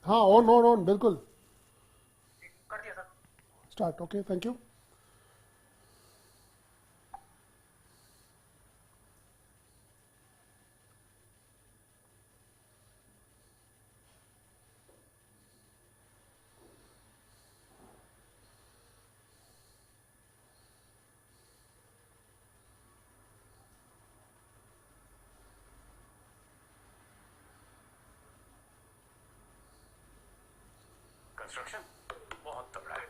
हाँ, on on on, बिल्कुल कर दिया sir. Start. Okay, thank you. Construction बहुत तगड़ा है।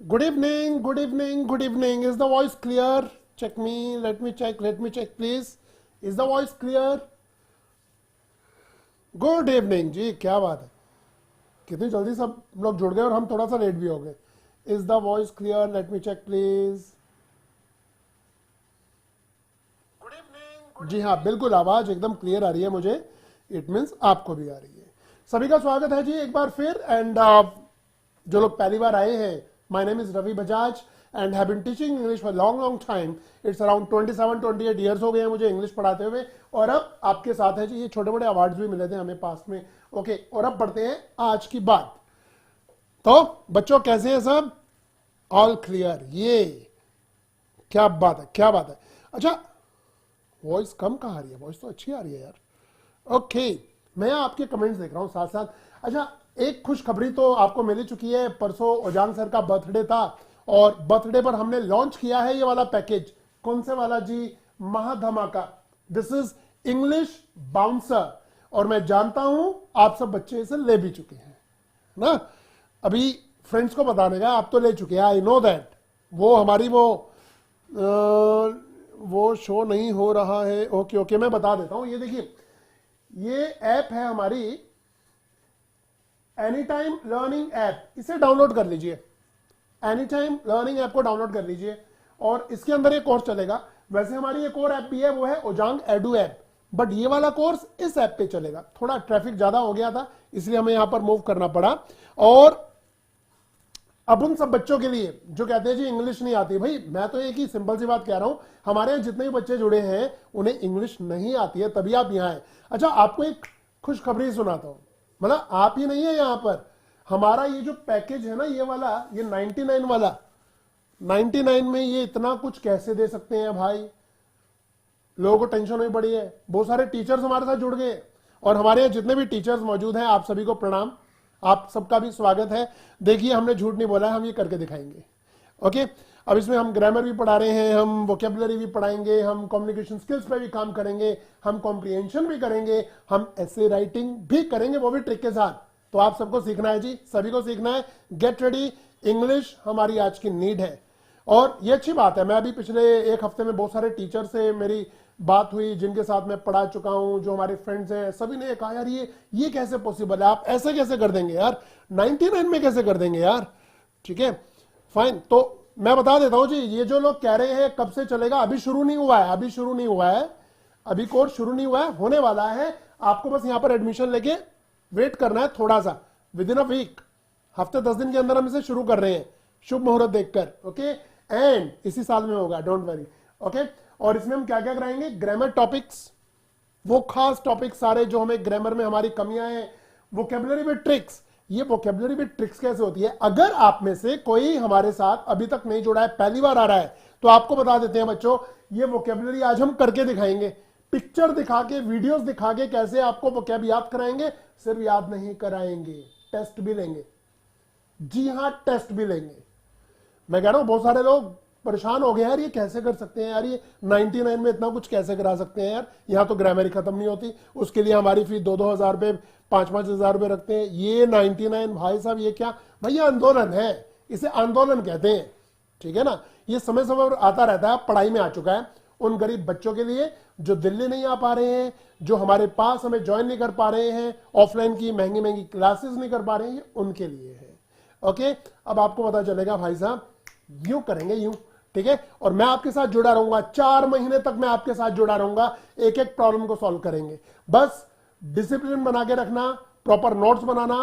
Good evening, good evening, good evening. Is the voice clear? Check me, let me check, please. Is the voice clear? Good evening ji, क्या बात है, कितनी जल्दी सब लोग जुड़ गए और हम थोड़ा सा लेट भी हो गए। Is the voice clear? Let me check please. Good evening. जी हाँ, बिल्कुल आवाज एकदम क्लियर आ रही है मुझे। इट मीन्स आपको भी आ रही है। सभी का स्वागत है जी एक बार फिर। एंड जो लोग पहली बार आए हैं, my name is Ravi Bajaj and have been teaching English for long long time. It's around 27-28 years हो गए हैं मुझे इंग्लिश पढ़ाते हुए। और अब आपके साथ है जी, ये छोटे बड़े अवार्ड्स भी मिले थे हमें पास्ट में। ओके, और अब बढ़ते हैं आज की बात। तो बच्चों कैसे हैं सब? All clear? ये क्या बात है, क्या बात है। अच्छा, वॉइस कम कहाँ आ रही है? वॉइस तो अच्छी आ रही है यार। ओके, मैं आपके कमेंट्स देख रहा हूँ साथ साथ। अच्छा, एक खुशखबरी तो आपको मिल ही चुकी है। परसों ओजांग सर का बर्थडे था और बर्थडे पर हमने लॉन्च किया है ये वाला पैकेज। कौन से वाला जी? महाधमाका। This is English bouncer. और मैं जानता हूं आप सब बच्चे इसे ले भी चुके हैं ना। अभी फ्रेंड्स को बताने का, आप तो ले चुके हैं, आई नो दैट। वो हमारी वो शो नहीं हो रहा है। ओके ओके, मैं बता देता हूं। ये देखिए, ये ऐप है हमारी एनी टाइम लर्निंग ऐप। इसे डाउनलोड कर लीजिए। एनी टाइम लर्निंग ऐप को डाउनलोड कर लीजिए और इसके अंदर एक कोर्स चलेगा। वैसे हमारी एक और ऐप भी है, वो है ओजांग एडू ऐप, बट ये वाला कोर्स इस ऐप पे चलेगा। थोड़ा ट्रैफिक ज्यादा हो गया था, इसलिए हमें यहां पर मूव करना पड़ा। और अब उन सब बच्चों के लिए जो कहते हैं जी इंग्लिश नहीं आती, भाई मैं तो एक ही सिंपल सी बात कह रहा हूं, हमारे यहां जितने भी बच्चे जुड़े हैं उन्हें इंग्लिश नहीं आती है, तभी आप यहां आए। अच्छा, आपको एक खुशखबरी सुनाता हूं। मतलब आप ही नहीं है यहां पर, हमारा ये जो पैकेज है ना, ये वाला, ये 99 वाला, 99 में ये इतना कुछ कैसे दे सकते हैं भाई? लोगों को टेंशन हुई पड़ी है। बहुत सारे टीचर्स हमारे साथ जुड़ गए और हमारे यहाँ जितने भी टीचर्स मौजूद हैं, आप सभी को प्रणाम, आप सबका भी स्वागत है। देखिए, हमने झूठ नहीं बोला है, हम ये करके दिखाएंगे। ओके, अब इसमें हम ग्रामर भी पढ़ा रहे हैं, हम वोकेबलरी भी पढ़ाएंगे, हम कम्युनिकेशन स्किल्स पे भी काम करेंगे, हम कॉम्प्रिहेंशन भी करेंगे, हम ऐसे राइटिंग भी करेंगे, वो भी ट्रिक के साथ। तो आप सबको सीखना है जी, सभी को सीखना है। गेट रेडी, इंग्लिश हमारी आज की नीड है। और ये अच्छी बात है, मैं अभी पिछले एक हफ्ते में बहुत सारे टीचर से मेरी बात हुई जिनके साथ मैं पढ़ा चुका हूं, जो हमारे फ्रेंड्स हैं, सभी ने कहा यार ये कैसे पॉसिबल है, आप ऐसे कैसे कर देंगे यार, 99 में कैसे कर देंगे यार। ठीक है, फाइन। तो मैं बता देता हूं जी, ये जो लोग कह रहे हैं कब से चलेगा, अभी शुरू नहीं हुआ है, अभी शुरू नहीं हुआ है, अभी कोर्स शुरू नहीं हुआ है, होने वाला है। आपको बस यहां पर एडमिशन लेके वेट करना है थोड़ा सा। विद इन अ वीक, हफ्ते 10 दिन के अंदर हम इसे शुरू कर रहे हैं, शुभ मुहूर्त देखकर। ओके, एंड इसी साल में होगा, डोंट वरी। ओके, और इसमें हम क्या क्या कराएंगे? ग्रामर टॉपिक्स, वो खास टॉपिक सारे जो हमें ग्रामर में हमारी कमियां हैं। वोकेबलरी विद ट्रिक्स, ये वोकेबलरी विद ट्रिक्स कैसे होती है? अगर आप में से कोई हमारे साथ अभी तक नहीं जुड़ा है, पहली बार आ रहा है, तो आपको बता देते हैं बच्चों, ये वोकेबलरी आज हम करके दिखाएंगे, पिक्चर दिखा के, वीडियोस दिखा के कैसे आपको वोकेब याद कराएंगे। सिर्फ याद नहीं कराएंगे, टेस्ट भी लेंगे। जी हां, टेस्ट भी लेंगे। मैं कह रहा हूं बहुत सारे लोग परेशान हो गए यार, ये कैसे कर सकते हैं यार, ये 99 में इतना कुछ कैसे करा सकते हैं यार, यहां तो ग्रामर ही खत्म नहीं होती, उसके लिए हमारी फीस 2-2 हजार रुपए, 5-5 हजार रुपए रखते हैं। ये 99 भाई साहब, ये क्या भाई, ये आंदोलन है, इसे आंदोलन कहते हैं। ठीक है ना, ये समय समय पर आता रहता है, पढ़ाई में आ चुका है। उन गरीब बच्चों के लिए जो दिल्ली नहीं आ पा रहे हैं, जो हमारे पास हमें ज्वाइन नहीं कर पा रहे हैं, ऑफलाइन की महंगी महंगी क्लासेस नहीं कर पा रहे हैं, ये उनके लिए है। ओके, अब आपको पता चलेगा भाई साहब, यूं करेंगे, यूं। ठीक है, और मैं आपके साथ जुड़ा रहूंगा, 4 महीने तक मैं आपके साथ जुड़ा रहूंगा, एक एक प्रॉब्लम को सॉल्व करेंगे। बस डिसिप्लिन बना के रखना, प्रॉपर नोट्स बनाना,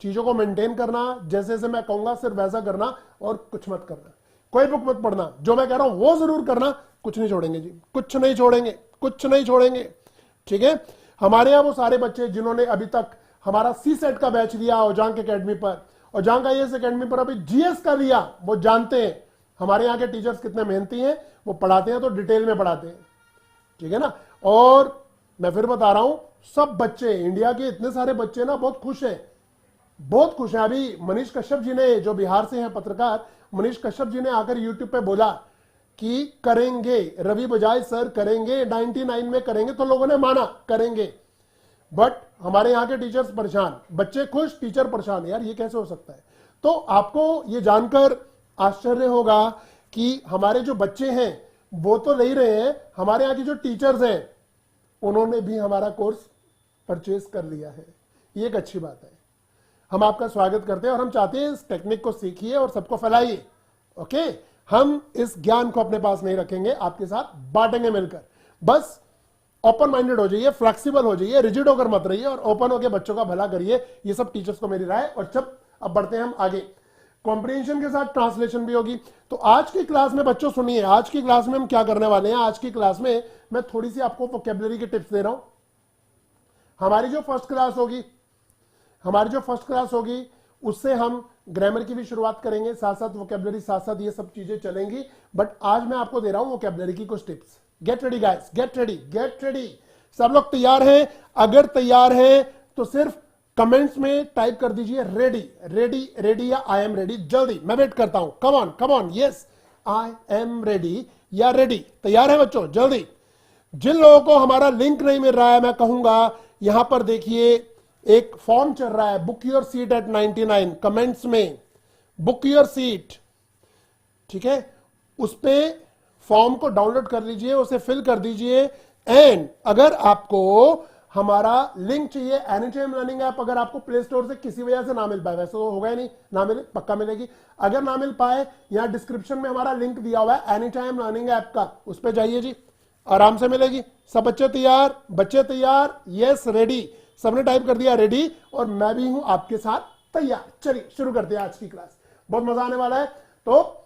चीजों को मेंटेन करना, जैसे जैसे मैं कहूंगा सिर्फ वैसा करना और कुछ मत करना। कोई बुक मत पढ़ना, जो मैं कह रहा हूं वो जरूर करना, कुछ नहीं छोड़ेंगे जी, कुछ नहीं छोड़ेंगे, कुछ नहीं छोड़ेंगे। ठीक है, हमारे यहाँ वो सारे बच्चे जिन्होंने अभी तक हमारा सी सेट का बैच लिया ओजांग एकेडमी पर, ओजांग आईएएस एकेडमी पर अभी जीएस का लिया, वो जानते हैं हमारे यहाँ के टीचर्स कितने मेहनती हैं। वो पढ़ाते हैं तो डिटेल में पढ़ाते हैं, ठीक है ना। और मैं फिर बता रहा हूं, सब बच्चे इंडिया के इतने सारे बच्चे ना बहुत खुश हैं, बहुत खुश हैं। अभी मनीष कश्यप जी ने, जो बिहार से हैं पत्रकार, मनीष कश्यप जी ने आकर यूट्यूब पे बोला कि करेंगे, रवि बजाज सर करेंगे, 99 में करेंगे, तो लोगों ने माना करेंगे। बट हमारे यहाँ के टीचर्स परेशान, बच्चे खुश, टीचर परेशान। यार ये कैसे हो सकता है? तो आपको ये जानकर आश्चर्य होगा कि हमारे जो बच्चे हैं वो तो नहीं रहे हैं, हमारे यहाँ की जो टीचर्स हैं उन्होंने भी हमारा कोर्स परचेज कर लिया है। ये एक अच्छी बात है। हम आपका स्वागत करते हैं और हम चाहते हैं इस टेक्निक को सीखिए और सबको फैलाइए। ओके, हम इस ज्ञान को अपने पास नहीं रखेंगे, आपके साथ बांटेंगे मिलकर। बस ओपन माइंडेड हो जाइए, फ्लेक्सिबल हो जाइए, रिजिड होकर मत रहिए और ओपन होकर बच्चों का भला करिए। ये सब टीचर्स को मेरी राय। और जब अब बढ़ते हैं हम आगे, कॉम्प्रिहेंशन के साथ ट्रांसलेशन भी होगी। तो आज की क्लास में बच्चों सुनिए, आज की क्लास में हम क्या करने वाले हैं। आज की क्लास में मैं थोड़ी सी आपको वोकैबुलरी के टिप्स दे रहा हूं। हमारी जो फर्स्ट क्लास होगी उससे हम ग्रामर की भी शुरुआत करेंगे, साथ साथ वोकैबुलरी, साथ साथ ये सब चीजें चलेंगी। बट आज मैं आपको दे रहा हूं वोकैबुलरी की कुछ tips. Get ready guys, get ready, get ready. सब लोग तैयार हैं? अगर तैयार हैं तो सिर्फ कमेंट्स में टाइप कर दीजिए रेडी, रेडी, रेडी या आई एम रेडी। जल्दी, मैं वेट करता हूं। Come on, come on, yes I am ready या रेडी। तैयार है बच्चों? जल्दी। जिन लोगों को हमारा लिंक नहीं मिल रहा है, मैं कहूंगा यहां पर देखिए एक फॉर्म चल रहा है, book your seat at 99। Comments में बुक योर सीट, ठीक है, उस पे फॉर्म को डाउनलोड कर लीजिए, उसे फिल कर दीजिए। एंड अगर आपको हमारा लिंक चाहिए, एनीटाइम लर्निंग ऐप अगर आपको प्ले स्टोर से किसी वजह से ना मिल पाए, वैसे तो होगा ही नहीं, ना मिले, पक्का मिलेगी। अगर ना मिल पाए, यहां डिस्क्रिप्शन में हमारा लिंक दिया हुआ है एनीटाइम लर्निंग ऐप का, उस पर जाइए जी, आराम से मिलेगी। सब बच्चे तैयार? बच्चे तैयार? Yes ready. सबने टाइप कर दिया रेडी, और मैं भी हूं आपके साथ तैयार। चलिए शुरू करते हैं आज की क्लास, बहुत मजा आने वाला है। तो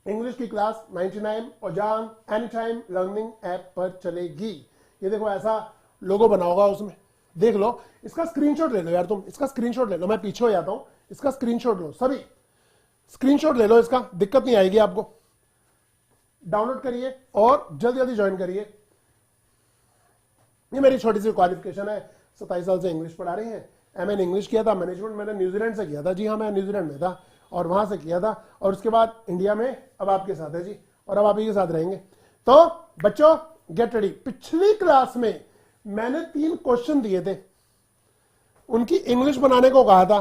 इंग्लिश की क्लास 99 ओजांग एनीटाइम लर्निंग ऐप पर चलेगी। ये देखो ऐसा लोगो बना होगा उसमें, देख लो। इसका स्क्रीनशॉट ले लो यार तुम, इसका स्क्रीनशॉट ले लो। मैं पीछे हो जाता हूं, इसका स्क्रीनशॉट लो, सभी स्क्रीनशॉट ले लो, इसका दिक्कत नहीं आएगी आपको। डाउनलोड करिए और जल्दी जल्दी ज्वाइन करिए। ये मेरी छोटी सी क्वालिफिकेशन है, 27 साल से इंग्लिश पढ़ा रही है। एमए इन इंग्लिश किया था, मैनेजमेंट मैंने न्यूजीलैंड से किया था। जी हाँ, मैं न्यूजीलैंड में था और वहां से किया था, और उसके बाद इंडिया में अब आपके साथ है जी, और अब आप ही के साथ रहेंगे। तो बच्चों गेट रेडी। पिछली क्लास में मैंने 3 क्वेश्चन दिए थे, उनकी इंग्लिश बनाने को कहा था।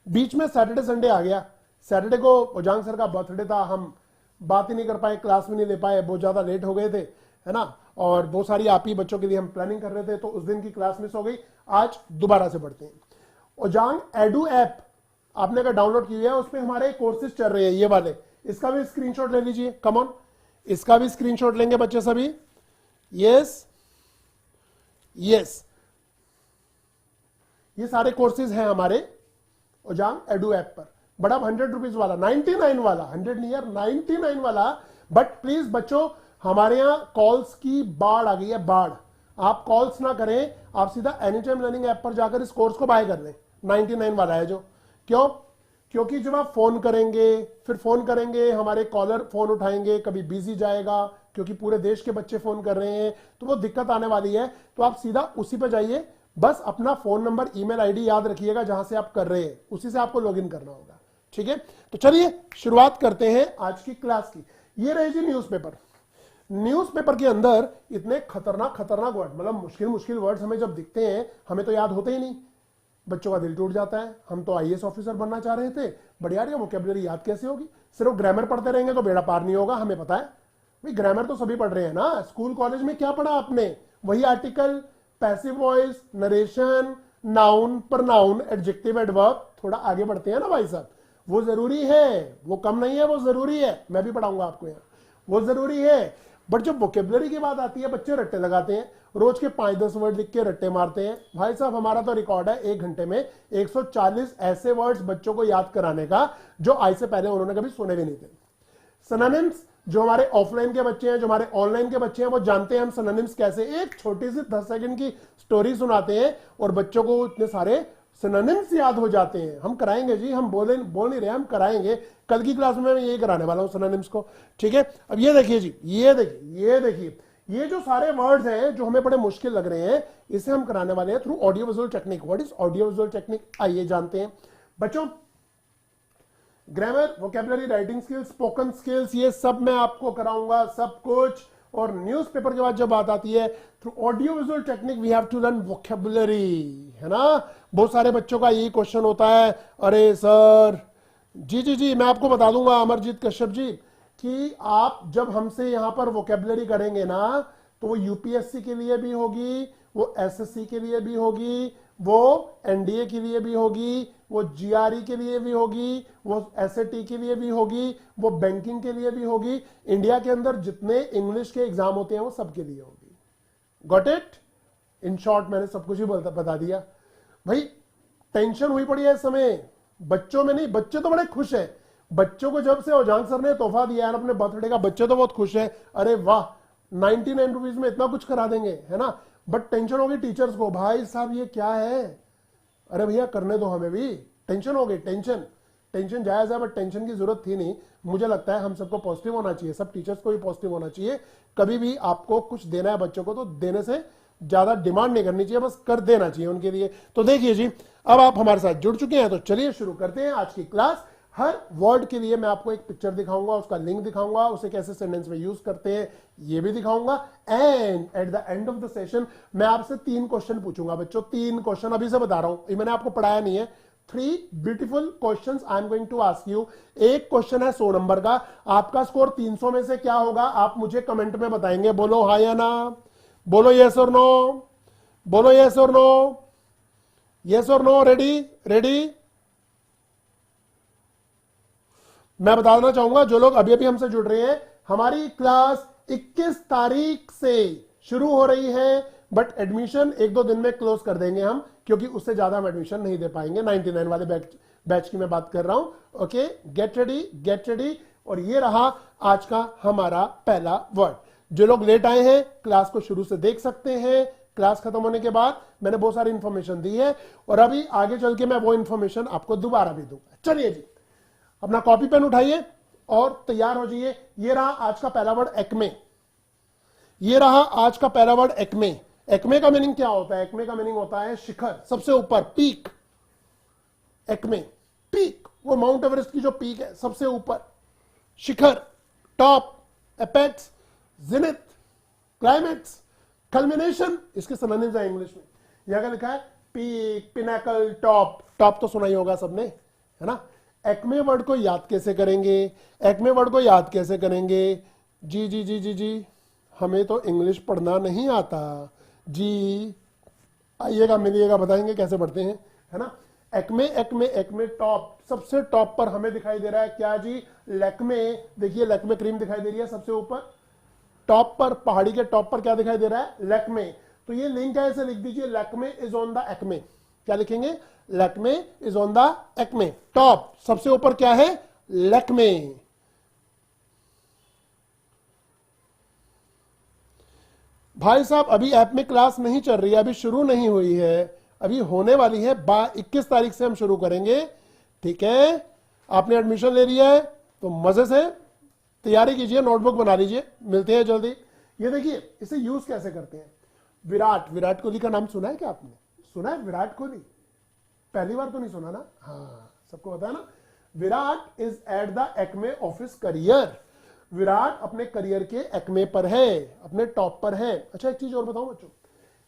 बीच में सैटरडे संडे आ गया। सैटरडे को ओजांग सर का बर्थडे था, हम बात ही नहीं कर पाए, क्लास में नहीं ले पाए, बहुत ज्यादा लेट हो गए थे, है ना। और बहुत सारी आप ही बच्चों के लिए हम प्लानिंग कर रहे थे, तो उस दिन की क्लास मिस हो गई। आज दोबारा से पढ़ते हैं। ओजांग एडू ऐप आपने अगर डाउनलोड किया है, उसमें हमारे कोर्सेज चल रहे हैं ये वाले। इसका भी स्क्रीनशॉट ले लीजिए, कम ऑन, इसका भी स्क्रीनशॉट लेंगे बच्चे सभी। यस यस, ये सारे कोर्सेज हैं हमारे ओजांग एडू ऐप पर। बट अब 100 रुपीज वाला, 99 वाला, 100 नहीं यार, 99 वाला। बट प्लीज बच्चों, हमारे यहां कॉल्स की बाढ़ आ गई है, बाढ़। आप कॉल्स ना करें, आप सीधा एनीटाइम लर्निंग ऐप पर जाकर इस कोर्स को बाय कर लें। 99 वाला है जो। क्यों? क्योंकि जब आप फोन करेंगे, फिर फोन करेंगे, हमारे कॉलर फोन उठाएंगे, कभी बिजी जाएगा, क्योंकि पूरे देश के बच्चे फोन कर रहे हैं, तो वो दिक्कत आने वाली है। तो आप सीधा उसी पे जाइए, बस अपना फोन नंबर, ईमेल आईडी याद रखिएगा जहां से आप कर रहे हैं, उसी से आपको लॉगिन करना होगा। ठीक है, तो चलिए शुरुआत करते हैं आज की क्लास की। ये रहे जी न्यूज़पेपर। न्यूज़पेपर के अंदर इतने खतरनाक खतरनाक वर्ड, मतलब मुश्किल मुश्किल वर्ड्स हमें जब दिखते हैं, हमें तो याद होते ही नहीं, बच्चों का दिल टूट जाता है। हम तो आईएएस ऑफिसर बनना चाह रहे थे, बट यार ये वोकैबुलरी याद कैसे होगी? सिर्फ ग्रामर पढ़ते रहेंगे तो बेड़ा पार नहीं होगा, हमें पता है भाई। ग्रामर तो सभी पढ़ रहे हैं ना, स्कूल कॉलेज में क्या पढ़ा आपने? वही article, passive voice, narration, noun, pronoun, adjective, adverb. थोड़ा आगे बढ़ते हैं ना भाई साहब, वो जरूरी है, वो कम नहीं है, वो जरूरी है। मैं भी पढ़ाऊंगा आपको यहाँ, वो जरूरी है। बट जब वोकैबुलरी की बात आती है, बच्चे रट्टे लगाते हैं, रोज के 5-10 वर्ड लिख के रट्टे मारते हैं। भाई साहब, हमारा तो रिकॉर्ड है 1 घंटे में 140 ऐसे वर्ड्स बच्चों को याद कराने का जो आज से पहले उन्होंने कभी सुने भी नहीं थे। सिनोनिम्स जो हमारे ऑफलाइन के बच्चे हैं, जो हमारे ऑनलाइन के बच्चे हैं, वो जानते हैं हम सिनोनिम्स कैसे, एक छोटी सी 10 सेकंड की स्टोरी सुनाते हैं और बच्चों को इतने सारे सिनोनिम्स याद हो जाते हैं। हम कराएंगे जी, हम बोल नहीं रहे, हम कराएंगे। कल की क्लास में मैं यही कराने वाला हूं सिनोनिम्स को, ठीक है। अब ये देखिए जी, ये देखिए ये जो सारे वर्ड्स हैं जो हमें बड़े मुश्किल लग रहे हैं, इसे हम कराने वाले हैं through audio visual technique. What is audio visual technique, आइए जानते हैं बच्चों। Grammar, vocabulary, writing skills, spoken skills, ये सब मैं आपको कराऊंगा, सब कुछ। और न्यूज़पेपर के बाद जब बात आती है through audio visual technique we have to learn vocabulary, है ना। बहुत सारे बच्चों का यही क्वेश्चन होता है, अरे सर जी मैं आपको बता दूंगा अमरजीत कश्यप जी कि आप जब हमसे यहां पर वोकैबुलरी करेंगे ना, तो वो यूपीएससी के लिए भी होगी, वो एसएससी के लिए भी होगी, वो एनडीए के लिए भी होगी, वो जीआरई के लिए भी होगी, वो एसएटी के लिए भी होगी, वो बैंकिंग के लिए भी होगी। इंडिया के अंदर जितने इंग्लिश के एग्जाम होते हैं वो सबके लिए होगी। Got it? इन शॉर्ट मैंने सब कुछ ही बता दिया। भाई टेंशन हुई पड़ी है इस समय बच्चों में, नहीं, बच्चे तो बड़े खुश हैं। बच्चों को जब से ओजांग सर ने तोहफा दिया है अपने बर्थडे का, बच्चे तो बहुत खुश हैं। अरे वाह, 99 रुपीज में इतना कुछ करा देंगे, है ना। बट टेंशन होगी टीचर्स को, भाई साहब ये क्या है, अरे भैया करने दो, हमें भी टेंशन हो गई। टेंशन जायज है, बट टेंशन की जरूरत थी नहीं। मुझे लगता है हम सबको पॉजिटिव होना चाहिए, सब टीचर्स को भी पॉजिटिव होना चाहिए। कभी भी आपको कुछ देना है बच्चों को तो देने से ज्यादा डिमांड नहीं करनी चाहिए, बस कर देना चाहिए उनके लिए। तो देखिए जी, अब आप हमारे साथ जुड़ चुके हैं, तो चलिए शुरू करते हैं आज की क्लास। हर वर्ड के लिए मैं आपको एक पिक्चर दिखाऊंगा, उसका लिंक दिखाऊंगा, उसे कैसे सेंटेंस में यूज करते हैं ये भी दिखाऊंगा। And at the end of the session मैं आपसे 3 क्वेश्चन पूछूंगा बच्चों, 3 क्वेश्चन अभी से बता रहा हूं, ये मैंने आपको पढ़ाया नहीं है। 3 beautiful questions I am going to ask you. एक क्वेश्चन है 100 नंबर का, आपका स्कोर 300 में से क्या होगा आप मुझे कमेंट में बताएंगे। बोलो हाँ या ना, बोलो यस और नो, बोलो यस और नो, यस और नो। रेडी? मैं बताना चाहूंगा जो लोग अभी अभी हमसे जुड़ रहे हैं, हमारी क्लास 21 तारीख से शुरू हो रही है, बट एडमिशन 1-2 दिन में क्लोज कर देंगे हम, क्योंकि उससे ज्यादा हम एडमिशन नहीं दे पाएंगे। 99 वाले बैच की मैं बात कर रहा हूं। Okay, get ready. और ये रहा आज का हमारा पहला वर्ड। जो लोग लेट आए हैं क्लास को शुरू से देख सकते हैं, क्लास खत्म होने के बाद मैंने बहुत सारी इंफॉर्मेशन दी है, और अभी आगे चल के मैं वो इंफॉर्मेशन आपको दोबारा भी दूंगा। चलिए जी, अपना कॉपी पेन उठाइए और तैयार हो जाइए। ये रहा आज का पहला वर्ड, एक्मे। ये रहा आज का पहला वर्ड, एक्मे। एक्मे का मीनिंग क्या होता है? एक्मे का मीनिंग होता है शिखर, सबसे ऊपर, पीक। एक्मे, पीक, वो माउंट एवरेस्ट की जो पीक है, सबसे ऊपर, शिखर, टॉप, एपेक्स, जिनिथ, क्लाइमेक्स, कल्मिनेशन, इसके सिनोनिम्स है इंग्लिश में। यहां का लिखा है पीक, पिनाकल, टॉप। टॉप तो सुना ही होगा सबने, है ना। एक्मे वर्ड को याद कैसे करेंगे? एक्मे वर्ड को याद कैसे करेंगे? जी, हमें तो इंग्लिश पढ़ना नहीं आता जी। आइएगा, मिलिएगा, बताएंगे कैसे पढ़ते हैं, है ना। एक्मे, टॉप, सबसे टॉप पर हमें दिखाई दे रहा है क्या जी? लैक्मे। देखिए लैक्मे क्रीम दिखाई दे रही है सबसे ऊपर, टॉप पर, पहाड़ी के टॉप पर क्या दिखाई दे रहा है? लैक्मे। तो ये लिंक है, इसे लिख दीजिए, Lakme is on the Acme. क्या लिखेंगे? Lakme is on the Acme. Top, सबसे ऊपर क्या है? लैक्मे। भाई साहब अभी ऐप में क्लास नहीं चल रही है, अभी शुरू नहीं हुई है, अभी होने वाली है। 21 तारीख से हम शुरू करेंगे, ठीक है। आपने एडमिशन ले लिया है तो मजे से तैयारी कीजिए, नोटबुक बना लीजिए, मिलते हैं जल्दी। ये देखिए इसे यूज कैसे करते हैं। विराट कोहली का नाम सुना है क्या आपने? सुना है विराट कोहली? पहली बार तो नहीं सुना ना? हाँ, सबको पता है ना। Virat is at the Acme of his career. Virat अपने करियर के एक्मे पर है, अपने टॉप पर है। अच्छा एक चीज और बताऊं बच्चों,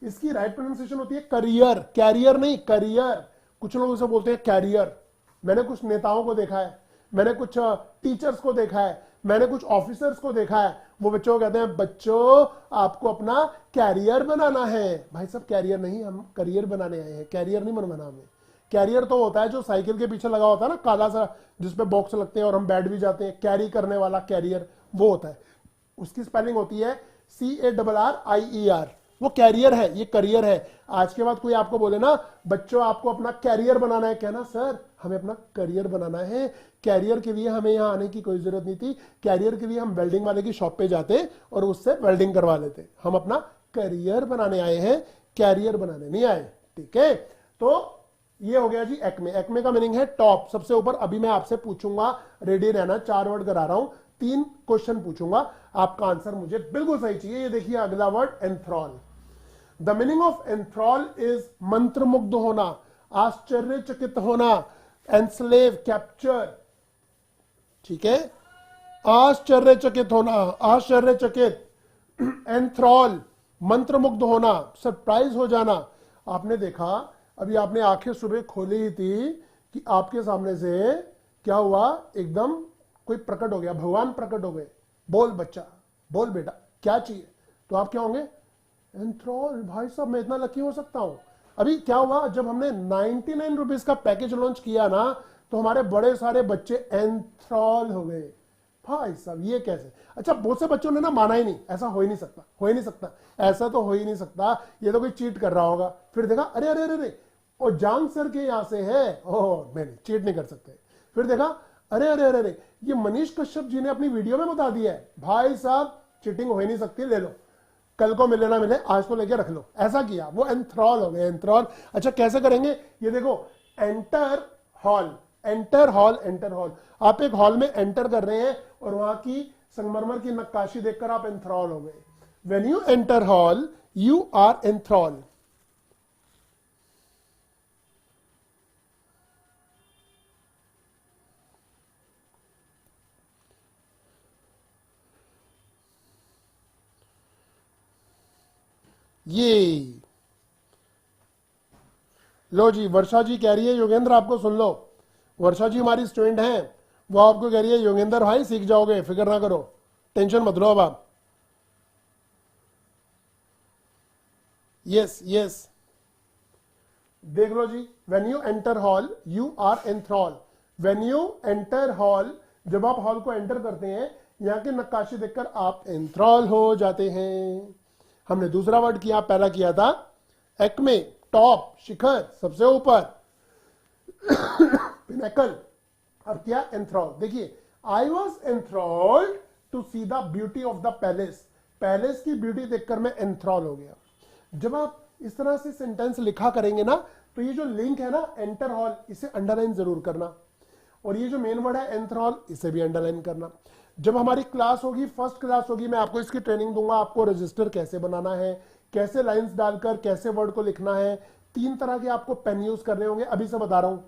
इसकी राइट प्रोनाउंसिएशन होती है करियर, कैरियर नहीं, करियर। कुछ लोग इसे बोलते हैं कैरियर। मैंने कुछ नेताओं को देखा है, मैंने कुछ टीचर्स को देखा है, मैंने कुछ ऑफिसर्स को देखा है, वो बच्चों को कहते हैं बच्चों आपको अपना कैरियर बनाना है। भाई साहब कैरियर नहीं, हम करियर बनाने आए हैं, कैरियर नहीं बनवाना हमें। कैरियर तो होता है जो साइकिल के पीछे लगा होता है ना, काला सा, जिसपे बॉक्स लगते हैं और हम बैठ भी जाते हैं, कैरी करने वाला कैरियर, वो होता है। उसकी स्पेलिंग होती है CARRIER। वो कैरियर है, ये करियर है। आज के बाद कोई आपको बोले ना बच्चों आपको अपना कैरियर बनाना है, कहना सर हमें अपना करियर बनाना है। कैरियर के लिए हमें यहाँ आने की कोई जरूरत नहीं थी। कैरियर के लिए हम वेल्डिंग वाले की शॉप पे जाते और उससे वेल्डिंग करवा लेते। हम अपना करियर बनाने आए हैं, कैरियर बनाने नहीं आए। ठीक है, तो ये हो गया जी एक्मे। एक्मे का मीनिंग है टॉप, सबसे ऊपर। अभी मैं आपसे पूछूंगा, रेडी रहना, 4 वर्ड करा रहा हूं, 3 क्वेश्चन पूछूंगा, आपका आंसर मुझे बिल्कुल सही चाहिए। ये देखिए अगला word enthral. The meaning of enthral is मंत्रमुग्ध होना, आश्चर्यचकित होना, एनस्लेव, कैप्चर। ठीक है, आश्चर्यचकित होना, आश्चर्यचकित, एंथ्रॉल, मंत्रमुग्ध होना, सरप्राइज हो जाना। आपने देखा, अभी आपने आंखें सुबह खोली ही थी कि आपके सामने से क्या हुआ, एकदम कोई प्रकट हो गया, भगवान प्रकट हो गए। बोल बच्चा, बोल बेटा, क्या चाहिए? तो आप क्या होंगे? एंथ्रॉल। भाई साहब मैं इतना लकी हो सकता हूं। अभी क्या हुआ, जब हमने 99 रुपीज का पैकेज लॉन्च किया ना, तो हमारे बड़े सारे बच्चे एंथ्रॉल हो गए। भाई साहब ये कैसे? अच्छा, बहुत से बच्चों ने ना माना ही नहीं, ऐसा हो ही नहीं सकता, हो ही नहीं सकता, ऐसा तो हो ही नहीं सकता, ये तो कोई चीट कर रहा होगा। फिर देखा, अरे अरे अरे अरे, और जांग सर के यहां से है, ओह नहीं चीट नहीं कर सकते। फिर देखा, अरे अरे अरे अरे, ये मनीष कश्यप जी ने अपनी वीडियो में बता दिया है। भाई साहब चीटिंग हो ही नहीं सकती, ले लो, कल को मिले ना मिले, आज तो लेके रख लो। ऐसा किया, वो एंथ्रॉल हो गए, एंथ्रॉल। अच्छा कैसे करेंगे? ये देखो, enter hall, enter hall, enter hall. आप एक हॉल में एंटर कर रहे हैं और वहां की संगमरमर की नक्काशी देखकर आप एंथ्रॉल हो गए। When you enter hall you are enthral. ये लो जी, वर्षा जी कह रही है योगेंद्र आपको सुन लो। वर्षा जी हमारी स्टूडेंट हैं, वो आपको कह रही है योगेंद्र भाई सीख जाओगे, फिक्र ना करो, टेंशन मत लो अब आप। यस यस, देख लो जी, when you enter hall you are enthral. When you enter hall, जब आप हॉल को एंटर करते हैं, यहां की नक्काशी देखकर आप एंथ्रॉल हो जाते हैं। हमने दूसरा वर्ड किया, पहला किया था एक्मे, टॉप, शिखर, सबसे ऊपर, पिनेकल। अब क्या? एंथ्रॉल। देखिए, I was enthralled to see the beauty of the palace. Palace की ब्यूटी देखकर मैं एंथ्रॉल हो गया। जब आप इस तरह से सेंटेंस लिखा करेंगे ना, तो ये जो लिंक है ना एंटर हॉल, इसे अंडरलाइन जरूर करना, और ये जो मेन वर्ड है एंथ्रॉल, इसे भी अंडरलाइन करना। जब हमारी क्लास होगी, फर्स्ट क्लास होगी, मैं आपको इसकी ट्रेनिंग दूंगा, आपको रजिस्टर कैसे बनाना है, कैसे लाइंस डालकर कैसे वर्ड को लिखना है। 3 तरह के आपको पेन यूज करने होंगे, अभी से बता रहा हूं।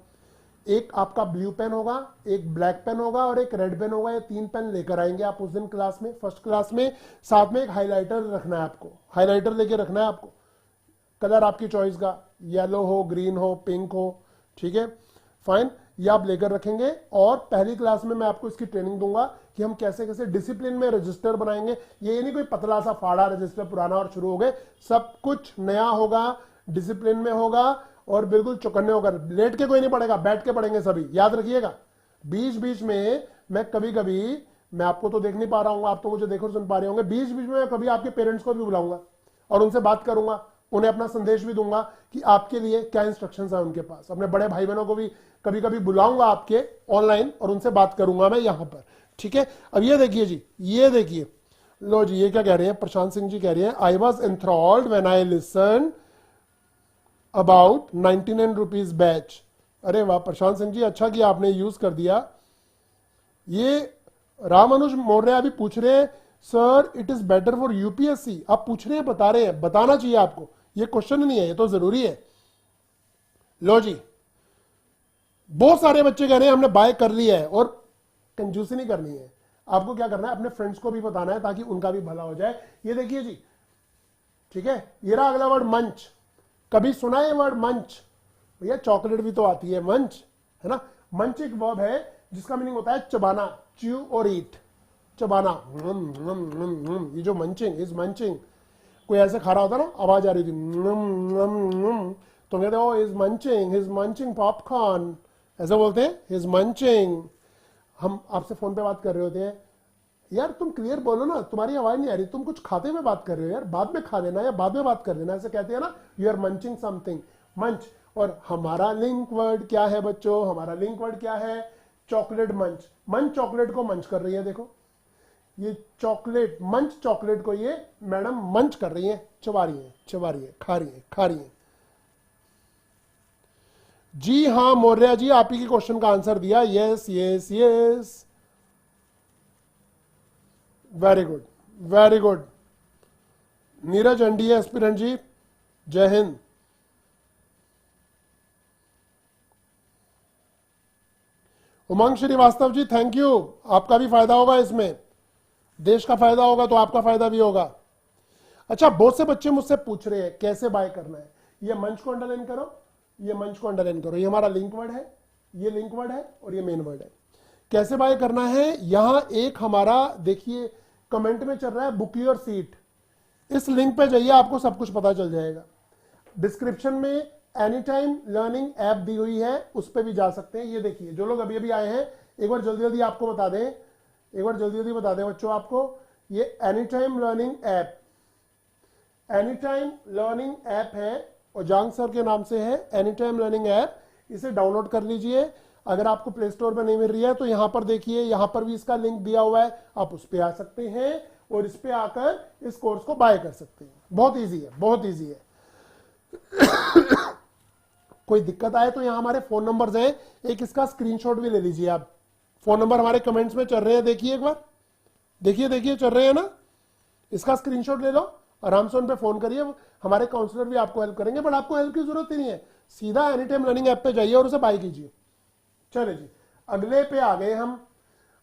एक आपका ब्लू पेन होगा, एक ब्लैक पेन होगा और एक रेड पेन होगा। ये 3 पेन लेकर आएंगे आप उस दिन क्लास में, फर्स्ट क्लास में। साथ में एक हाईलाइटर रखना है आपको, हाईलाइटर लेके रखना है आपको, कलर आपकी चॉइस का, येलो हो, ग्रीन हो, पिंक हो। ठीक है, फाइन, ये आप लेकर रखेंगे। और पहली क्लास में मैं आपको इसकी ट्रेनिंग दूंगा कि हम कैसे कैसे डिसिप्लिन में रजिस्टर बनाएंगे। ये नहीं कोई पतला सा फाड़ा रजिस्टर पुराना और शुरू हो गए, सब कुछ नया होगा, डिसिप्लिन में होगा और बिल्कुल चौकन्ने होगा। लेट के कोई नहीं पढ़ेगा, बैठ के पढ़ेंगे सभी, याद रखिएगा। बीच बीच में मैं कभी कभी, मैं आपको तो देख नहीं पा रहा हूँ, आप तो मुझे देखो सुन पा रहे होंगे, बीच बीच में मैं कभी आपके पेरेंट्स को भी बुलाऊंगा और उनसे बात करूंगा, उन्हें अपना संदेश भी दूंगा कि आपके लिए क्या इंस्ट्रक्शंस है उनके पास। अपने बड़े भाई बहनों को भी कभी कभी बुलाऊंगा आपके ऑनलाइन और उनसे बात करूंगा मैं यहां पर। ठीक है, अब ये देखिए जी, ये देखिए, लो जी, ये क्या कह रहे हैं, प्रशांत सिंह जी कह रहे हैं, I was enthralled when I listen about 99 rupees batch. अरे वाह प्रशांत सिंह जी, अच्छा किया आपने यूज कर दिया। ये रामानुज मौर्य अभी पूछ रहे हैं, sir it is better for UPSC. आप पूछ रहे हैं, बता रहे हैं, बताना चाहिए आपको, ये क्वेश्चन नहीं है, ये तो जरूरी है। लो जी, बहुत सारे बच्चे कह रहे हैं हमने बाय कर लिया है, और कंजूसी नहीं करनी है। आपको क्या करना है, अपने फ्रेंड्स को भी बताना है ताकि उनका भी भला हो जाए। ये देखिए जी, ठीक है, ये रहा अगला वर्ड मंच। कभी सुना है वर्ड मंच? भैया चॉकलेट भी तो आती है, मंच, है ना। मंच एक वर्ब है जिसका मीनिंग होता है चबाना, च्यू और ईट, चबाना। ये जो मंचिंग, इज मंचिंग, कोई ऐसे खा रहा होता ना, आवाज आ रही थी, तो कहते हो is munching, his munching popcorn, ऐसा बोलते हैं, हिज मंचिंग। हम आपसे फोन पे बात कर रहे होते हैं, यार तुम क्लियर बोलो ना, तुम्हारी आवाज नहीं आ रही, तुम कुछ खाते हुए बात कर रहे हो यार, बाद में खा लेना या बाद में बात कर लेना, ऐसे कहते हैं ना, यू आर मंचिंग समथिंग, मंच। और हमारा लिंक वर्ड क्या है बच्चों? हमारा लिंक वर्ड क्या है? चॉकलेट मंच। मंच चॉकलेट को मंच कर रही है, देखो ये चॉकलेट मंच, चॉकलेट को ये मैडम मंच कर रही है, चबा रही है, चबा रही है, खा रही है, खा रही है। जी हाँ मौर्य जी, आप ही के क्वेश्चन का आंसर दिया, yes yes yes, very good very good. Neeraj NDA aspirant ji, जय हिंद। उमंग श्रीवास्तव जी, थैंक यू, आपका भी फायदा होगा इसमें, देश का फायदा होगा तो आपका फायदा भी होगा। अच्छा, बहुत से बच्चे मुझसे पूछ रहे हैं कैसे बाय करना है। ये मंच को अंडरलाइन करो, ये मंच को अंडरलाइन करो, ये हमारा लिंक वर्ड है, ये लिंक वर्ड है और ये मेन वर्ड है। कैसे बाय करना है? यहां एक हमारा देखिए कमेंट में चल रहा है बुक योर सीट, इस लिंक पे जाइए, आपको सब कुछ पता चल जाएगा। डिस्क्रिप्शन में एनी टाइम लर्निंग ऐप दी हुई है, उस पर भी जा सकते हैं। ये देखिए, जो लोग अभी अभी आए हैं, एक बार जल्दी जल्दी आपको बता दें, एक बार जल्दी जल्दी बता दें बच्चों आपको, ये any time learning app, any time learning app है, ओजांग सर के नाम से है एनी टाइम लर्निंग ऐप। इसे डाउनलोड कर लीजिए। अगर आपको प्ले स्टोर पर नहीं मिल रही है तो यहां पर देखिए, यहां पर भी इसका लिंक दिया हुआ है, आप उस पर आ सकते हैं और इस पे आकर इस कोर्स को बाय कर सकते हैं। बहुत इजी है, बहुत इजी है। कोई दिक्कत आए तो यहां हमारे फोन नंबर्स हैं, एक इसका स्क्रीनशॉट भी ले लीजिए आप। फोन नंबर हमारे कमेंट्स में चल रहे हैं, देखिए एक बार, देखिए देखिए चल रहे हैं ना, इसका स्क्रीनशॉट ले लो, आराम से उन पे फोन करिए, हमारे काउंसलर भी आपको हेल्प करेंगे। बट आपको हेल्प की जरूरत ही नहीं है, सीधा एनी टाइम लर्निंग ऐप पे जाइए और उसे बाय कीजिए। चले जी, अगले पे आ गए हम।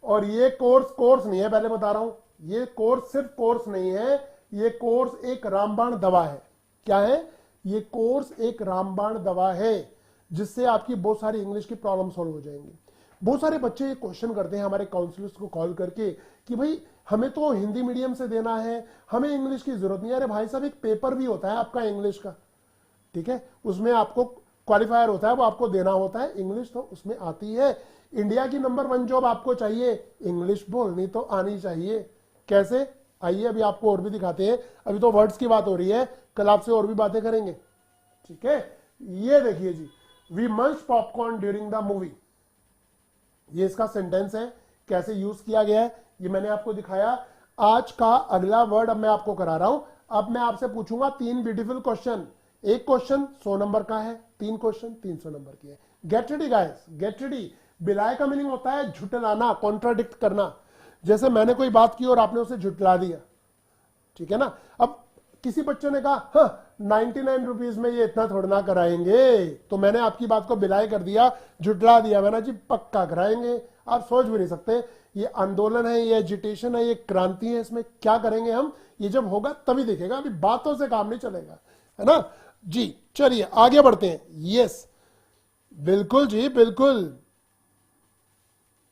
और ये कोर्स नहीं है, पहले बता रहा हूं, ये कोर्स सिर्फ कोर्स नहीं है, ये कोर्स एक रामबाण दवा है। क्या है? ये कोर्स एक रामबाण दवा है, जिससे आपकी बहुत सारी इंग्लिश की प्रॉब्लम सॉल्व हो जाएंगी। बहुत सारे बच्चे ये क्वेश्चन करते हैं हमारे काउंसलर्स को कॉल करके कि भाई हमें तो हिंदी मीडियम से देना है, हमें इंग्लिश की जरूरत नहीं है। अरे भाई साहब, एक पेपर भी होता है आपका इंग्लिश का, ठीक है, उसमें आपको क्वालिफायर होता है, वो आपको देना होता है। इंग्लिश तो उसमें आती है। इंडिया की नंबर 1 जॉब आपको चाहिए, इंग्लिश बोलनी तो आनी चाहिए। कैसे? आइए अभी आपको और भी दिखाते हैं। अभी तो वर्ड्स की बात हो रही है, कल आपसे और भी बातें करेंगे, ठीक है। ये देखिए जी, वी मंच पॉपकॉर्न ड्यूरिंग द मूवी, ये इसका सेंटेंस है, कैसे यूज किया गया है ये मैंने आपको दिखाया। आज का अगला वर्ड अब मैं आपको करा रहा हूं। अब मैं आपसे पूछूंगा 3 ब्यूटीफुल क्वेश्चन, एक क्वेश्चन 100 नंबर का है, 3 क्वेश्चन 300 नंबर के है। Get ready guys, get ready. बिलाय का मीनिंग होता है झुटलाना, कॉन्ट्राडिक्ट करना। जैसे मैंने कोई बात की और आपने उसे झुटला दिया, ठीक है ना। अब किसी बच्चे ने कहा हाँ 99 रुपीज में ये इतना थोड़ा ना कराएंगे, तो मैंने आपकी बात को बिलाय कर दिया, झुटला दिया। मैंने जी पक्का कराएंगे, आप सोच भी नहीं सकते। ये आंदोलन है, ये एजिटेशन है, ये क्रांति है, इसमें क्या करेंगे हम, ये जब होगा तभी दिखेगा, अभी बातों से काम नहीं चलेगा, है ना जी। चलिए आगे बढ़ते हैं। यस बिल्कुल जी, बिल्कुल,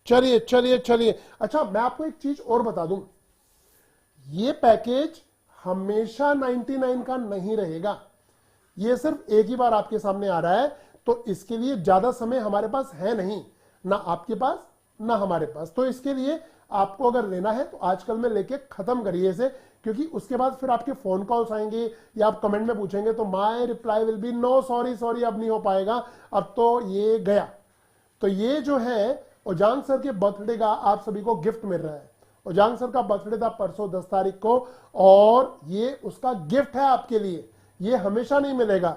चलिए चलिए चलिए। अच्छा, मैं आपको एक चीज और बता दूं, ये पैकेज हमेशा 99 का नहीं रहेगा, ये सिर्फ एक ही बार आपके सामने आ रहा है, तो इसके लिए ज्यादा समय हमारे पास है नहीं, ना आपके पास ना हमारे पास। तो इसके लिए आपको अगर लेना है तो आजकल में लेके खत्म करिए इसे, क्योंकि उसके बाद फिर आपके फोन कॉल्स आएंगे या आप कमेंट में पूछेंगे तो my reply will be no sorry sorry, अब नहीं हो पाएगा, अब तो ये गया। तो ये जो है ओजांग सर के बर्थडे का आप सभी को गिफ्ट मिल रहा है। ओजांग सर का बर्थडे था परसों 10 तारीख को, और ये उसका गिफ्ट है आपके लिए, ये हमेशा नहीं मिलेगा।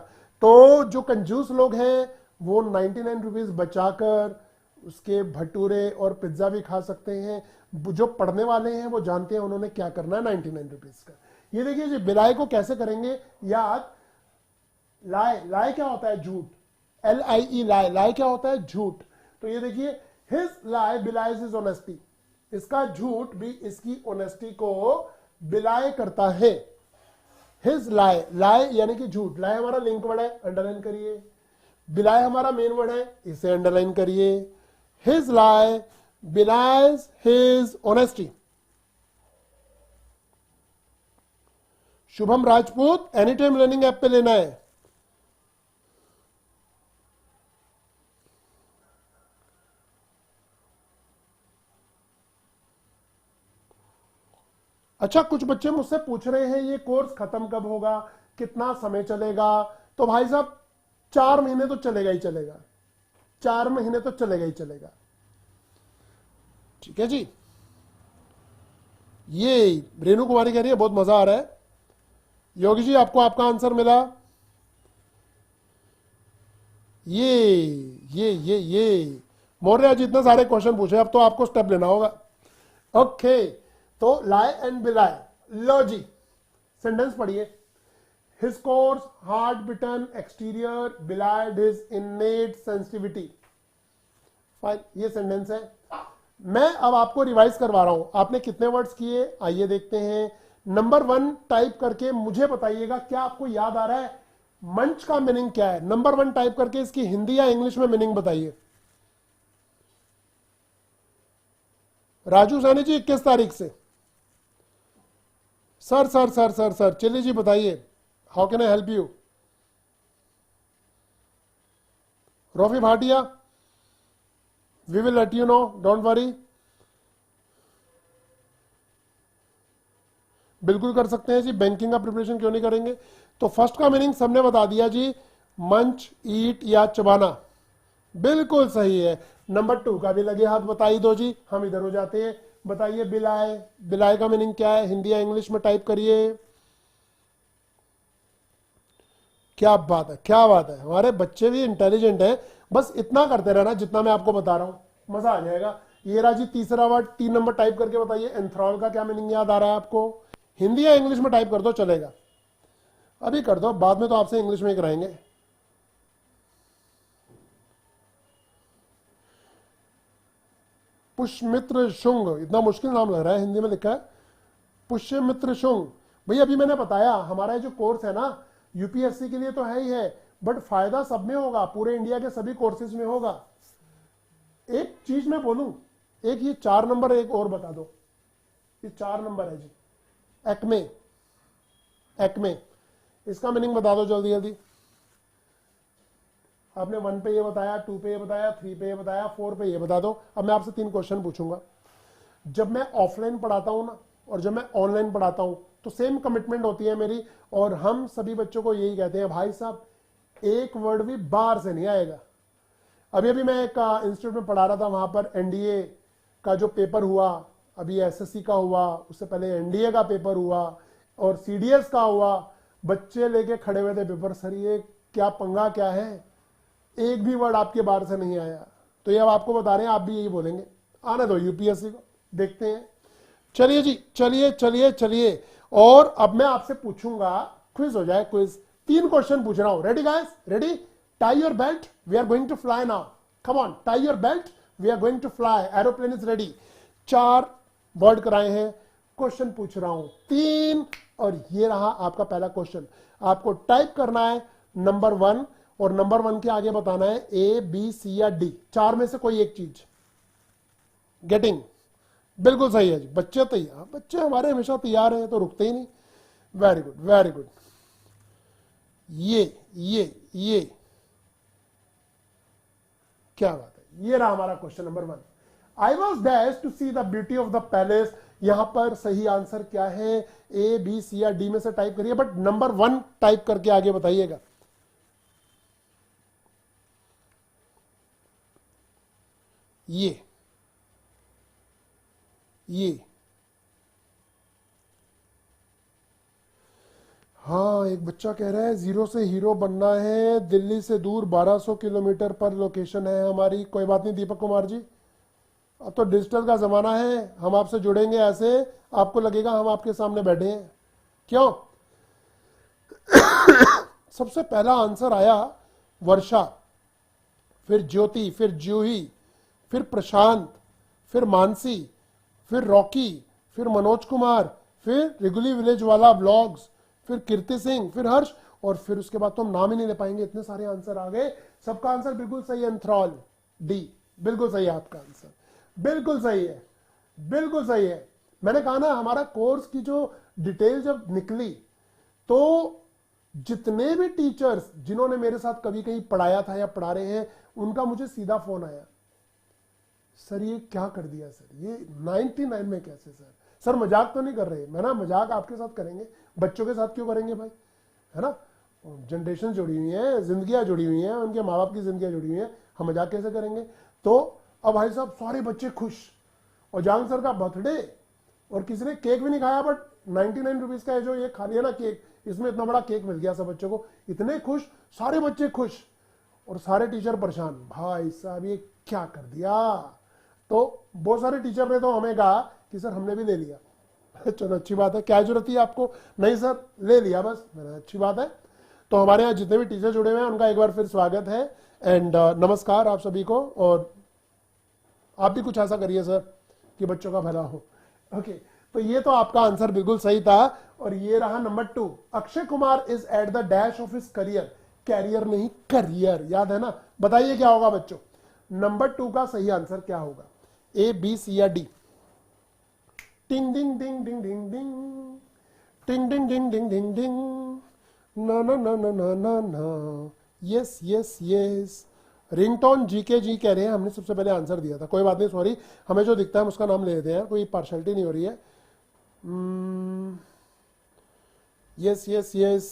तो जो कंजूस लोग हैं वो 99 रुपीज बचाकर उसके भटूरे और पिज्जा भी खा सकते हैं। जो पढ़ने वाले हैं वो जानते हैं उन्होंने क्या करना है 99 रुपीज का। ये देखिए जी, बिलाय को कैसे करेंगे याद। लाए, लाए क्या होता है? झूठ, LIE लाए, लाए क्या होता है? झूठ। तो ये देखिए, his lie belies his honesty, इसका झूठ भी इसकी ऑनेस्टी को बिलाय करता है। हिज लाए, लाए यानी कि झूठ, लाए हमारा लिंक वर्ड है, अंडरलाइन करिए। बिलाय हमारा मेन वर्ड है, इसे अंडरलाइन करिए। His lie belies his honesty. Shubham Rajput, any time learning app पे लेना है। अच्छा, कुछ बच्चे मुझसे पूछ रहे हैं ये कोर्स खत्म कब होगा, कितना समय चलेगा। तो भाई साहब 4 महीने तो चलेगा ही चलेगा, 4 महीने तो चलेगा ही चलेगा। ठीक है जी। ये रेणु कुमारी कह रही है बहुत मजा आ रहा है। योगी जी आपको आपका आंसर मिला। ये मौर्य जी इतने सारे क्वेश्चन पूछे, अब तो आपको स्टेप लेना होगा। ओके, तो लाई एंड बिलाई, लो जी सेंटेंस पढ़िए। His coarse hard bitten exterior belied his innate sensitivity. Fine, ये सेंटेंस है। मैं अब आपको रिवाइज करवा रहा हूं। आपने कितने वर्ड्स किए आइए देखते हैं। नंबर 1 टाइप करके मुझे बताइएगा क्या आपको याद आ रहा है मंच का मीनिंग क्या है। नंबर 1 टाइप करके इसकी हिंदी या इंग्लिश में मीनिंग बताइए। राजू सानी जी 21 तारीख से। सर चलिए जी बताइए, how can I help you. Rofi Bhatia, we will let you know, don't worry. बिल्कुल कर सकते हैं जी, बैंकिंग का प्रिपरेशन क्यों नहीं करेंगे। तो फर्स्ट का मीनिंग सबने बता दिया जी, मंच, ईट या चबाना, बिल्कुल सही है। नंबर 2 का भी लगे हाथ बता ही दो जी, हम इधर हो जाते हैं। बताइए बिलाए, बिलाए का मीनिंग क्या है, हिंदी या इंग्लिश में टाइप करिए। क्या बात है, क्या बात है, हमारे बच्चे भी इंटेलिजेंट हैं। बस इतना करते रहना जितना मैं आपको बता रहा हूं, मजा आ जाएगा। ये राजी तीसरा वर्ड 3 नंबर टाइप करके बताइए। एंथ्रॉल का क्या मीनिंग याद आ रहा है आपको, हिंदी या इंग्लिश में टाइप कर दो चलेगा, अभी कर दो, बाद में तो आपसे इंग्लिश में ही कराएंगे। पुष्यमित्र शुंग, इतना मुश्किल नाम लग रहा है, हिंदी में लिखा है पुष्यमित्र शुंग। भैया अभी मैंने बताया हमारा जो कोर्स है ना यूपीएससी के लिए तो है ही है, बट फायदा सब में होगा, पूरे इंडिया के सभी कोर्सेज में होगा। एक चीज मैं बोलूं, एक ये 4 नंबर एक और बता दो, ये 4 नंबर है जी, एक्मे, एक्मे, इसका मीनिंग बता दो जल्दी जल्दी। आपने 1 पे ये बताया, 2 पे ये बताया, 3 पे ये बताया, 4 पे ये बता दो। अब मैं आपसे 3 क्वेश्चन पूछूंगा। जब मैं ऑफलाइन पढ़ाता हूं ना और जब मैं ऑनलाइन पढ़ाता हूं तो सेम कमिटमेंट होती है मेरी, और हम सभी बच्चों को यही कहते हैं भाई साहब एक वर्ड भी बाहर से नहीं आएगा। अभी अभी मैं एक इंस्टीट्यूट में पढ़ा रहा था, वहां पर एनडीए का जो पेपर हुआ, अभी एसएससी का हुआ, उससे पहले एनडीए का पेपर हुआ और सीडीएस का हुआ। बच्चे लेके खड़े हुए थे पेपर, सर ये क्या पंगा क्या है, एक भी वर्ड आपके बाहर से नहीं आया। तो ये अब आपको बता रहे हैं, आप भी यही बोलेंगे। आने दो यूपीएससी को, देखते हैं। चलिए जी, चलिए चलिए चलिए, और अब मैं आपसे पूछूंगा, क्विज हो जाए, क्विज। 3 क्वेश्चन पूछ रहा हूं। Ready guys, ready, tie your belt, we are going to fly now, come on, tie your belt, we are going to fly, aeroplane is ready. 4 word कराए हैं, क्वेश्चन पूछ रहा हूं 3, और ये रहा आपका पहला क्वेश्चन। आपको टाइप करना है नंबर 1, और नंबर 1 के आगे बताना है ए बी सी या डी, 4 में से कोई एक चीज। गेटिंग, बिल्कुल सही है जी, बच्चे तैयार, बच्चे हमारे हमेशा तैयार हैं तो रुकते ही नहीं। Very good, very good. ये क्या बात है, ये रहा हमारा question number 1। I was dash to see the beauty of the palace. यहां पर सही आंसर क्या है, ए बी सी या डी में से टाइप करिए, बट नंबर 1 टाइप करके आगे बताइएगा। ये हाँ, एक बच्चा कह रहा है 0 से हीरो बनना है, दिल्ली से दूर 1200 किलोमीटर पर लोकेशन है हमारी। कोई बात नहीं दीपक कुमार जी, अब तो डिजिटल का जमाना है, हम आपसे जुड़ेंगे ऐसे, आपको लगेगा हम आपके सामने बैठे हैं। क्यों? सबसे पहला आंसर आया वर्षा, फिर ज्योति, फिर जूही, फिर प्रशांत, फिर मानसी, फिर रॉकी, फिर मनोज कुमार, फिर रिगुली विलेज वाला ब्लॉग्स, फिर कीर्ति सिंह, फिर हर्ष, और फिर उसके बाद तो हम नाम ही नहीं ले पाएंगे, इतने सारे आंसर आ गए। सबका आंसर बिल्कुल सही है, एंथ्रॉल, डी, बिल्कुल सही है आपका आंसर, बिल्कुल सही है, बिल्कुल सही है। मैंने कहा ना, हमारा कोर्स की जो डिटेल जब निकली तो जितने भी टीचर्स जिन्होंने मेरे साथ कभी कहीं पढ़ाया था या पढ़ा रहे हैं, उनका मुझे सीधा फोन आया, सर ये क्या कर दिया सर, ये 99 में कैसे सर। सर मजाक तो नहीं कर रहे, मैं ना मजाक आपके साथ करेंगे, बच्चों के साथ क्यों करेंगे भाई, है ना। जनरेशन जुड़ी हुई है, जिंदगियां जुड़ी हुई हैं, उनके माँ बाप की जिंदगियां जुड़ी हुई हैं, हम मजाक कैसे करेंगे? तो अब भाई साहब सारे बच्चे खुश, और जांग सर का बर्थडे, और किसी ने केक भी नहीं खाया, बट 99 रुपीज का है जो ये खा लिया ना केक, इसमें इतना बड़ा केक मिल गया सब बच्चों को, इतने खुश, सारे बच्चे खुश और सारे टीचर परेशान, भाई साहब ये क्या कर दिया। तो बहुत सारे टीचर ने तो हमें कहा कि सर हमने भी ले लिया। चलो अच्छी बात है, क्या जरूरत थी आपको? नहीं सर ले लिया बस। मैंने अच्छी बात है। तो हमारे यहाँ जितने भी टीचर जुड़े हुए हैं उनका एक बार फिर स्वागत है एंड नमस्कार आप सभी को, और आप भी कुछ ऐसा करिए सर कि बच्चों का भला हो। ओके, तो ये तो आपका आंसर बिल्कुल सही था। और ये रहा number 2, Akshay Kumar is at the dash of his career, career नहीं करियर, याद है ना? बताइए क्या होगा बच्चों, नंबर 2 का सही आंसर क्या होगा? ए, बी, सी या डी? टिंग डिंग डिंग डिंग डिंग डिंग, टिंग डिंग डिंग डिंग डिंग डिंग, ना ना ना ना ना ना ना, yes yes yes. Ringtone GK ji कह रहे हैं, हमने सबसे पहले आंसर दिया था, कोई बात नहीं, सॉरी, हमें जो दिखता है हम उसका नाम ले लेते हैं, कोई पार्शलिटी नहीं हो रही है। यस यस यस,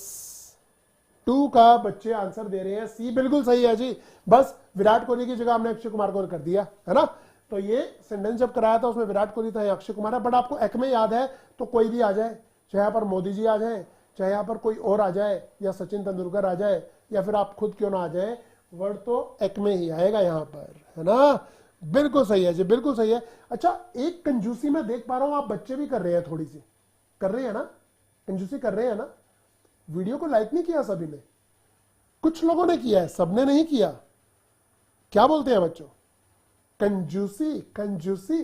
2 का बच्चे आंसर दे रहे हैं, सी बिल्कुल सही है जी। बस विराट कोहली की जगह हमने अक्षय कुमार को कर दिया है ना। तो ये सेंटेंस जब कराया था उसमें विराट कोहली था या अक्षय कुमार है, बट आपको एक्मे याद है तो कोई भी आ जाए, चाहे यहाँ पर मोदी जी आ जाए, चाहे यहाँ पर कोई और आ जाए, या सचिन तेंदुलकर आ जाए, या फिर आप खुद क्यों ना आ जाए, वर्ड तो एक्मे ही आएगा यहाँ पर, है ना। बिल्कुल सही है जी, बिल्कुल सही है। अच्छा, एक कंजूसी मैं देख पा रहा हूं आप बच्चे भी कर रहे हैं, थोड़ी सी कर रहे हैं ना, कंजूसी कर रहे हैं ना। वीडियो को लाइक नहीं किया सभी ने, कुछ लोगों ने किया है, सबने नहीं किया। क्या बोलते हैं बच्चों? कंजूसी, कंजूसी।